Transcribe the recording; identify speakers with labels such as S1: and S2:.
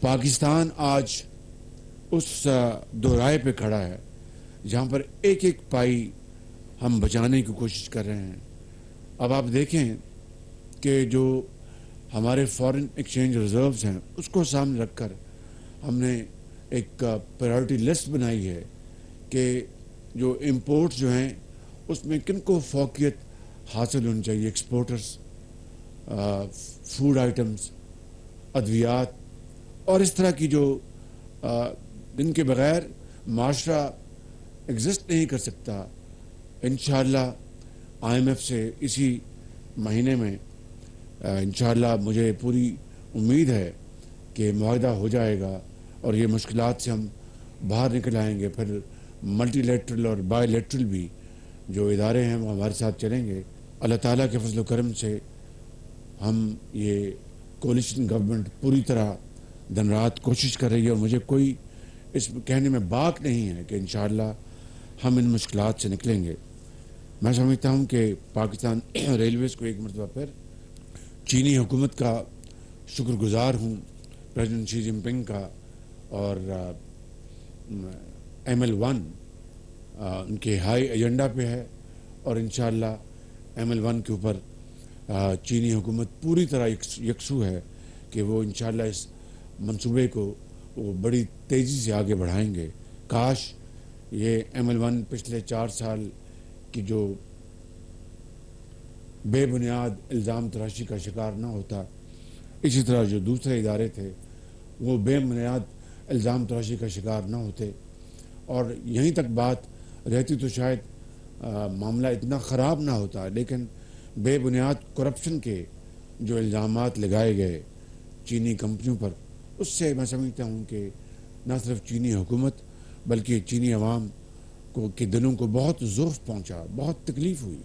S1: پاکستان آج اس دورائے پہ کھڑا ہے جہاں پر ایک ایک پائی ہم بچانے کی کوشش کر رہے ہیں۔ اب آپ دیکھیں کہ جو ہمارے فارن ایکسچینج ریزروز ہیں اس کو سامنے رکھ کر ہم نے ایک پرائیورٹی لسٹ بنائی ہے کہ جو امپورٹس جو ہیں اس میں کن کو فوقیت حاصل ہونی چاہیے، ایکسپورٹرز، فوڈ آئٹمز، ادویات اور اس طرح کی جو جن کے بغیر معاشرہ ایگزسٹ نہیں کر سکتا۔ انشاءاللہ آئی ایم ایف سے اسی مہینے میں انشاءاللہ مجھے پوری امید ہے کہ معاہدہ ہو جائے گا اور یہ مشکلات سے ہم باہر نکل آئیں گے۔ پھر ملٹی لیٹرل اور بائی لیٹرل بھی جو ادارے ہیں وہ ہمارے ساتھ چلیں گے۔ اللہ تعالیٰ کے فضل و کرم سے ہم یہ کولیشن گورنمنٹ پوری طرح دن رات کوشش کر رہی ہے اور مجھے کوئی اس کہنے میں باک نہیں ہے کہ انشاءاللہ ہم ان مشکلات سے نکلیں گے۔ میں سمجھتا ہوں کہ پاکستان ریلویز کو ایک مرتبہ پھر چینی حکومت کا شکر گزار ہوں، پریزیڈنٹ شی جن پنگ کا، اور ML1 ان کے ہائی ایجنڈا پہ ہے اور انشاءاللہ ML1 کے اوپر چینی حکومت پوری طرح یکسو ہے کہ وہ انشاءاللہ اس منصوبے کو وہ بڑی تیزی سے آگے بڑھائیں گے۔ کاش یہ ML1 پچھلے 4 سال کی جو بے بنیاد الزام تراشی کا شکار نہ ہوتا، اسی طرح جو دوسرے ادارے تھے وہ بے بنیاد الزام تراشی کا شکار نہ ہوتے، اور یہیں تک بات رہتی تو شاید معاملہ اتنا خراب نہ ہوتا۔ لیکن بے بنیاد کرپشن کے جو الزامات لگائے گئے چینی کمپنیوں پر، اس سے میں سمجھتا ہوں کہ نہ صرف چینی حکومت بلکہ چینی عوام کے دلوں کو بہت ضعف پہنچا، بہت تکلیف ہوئی۔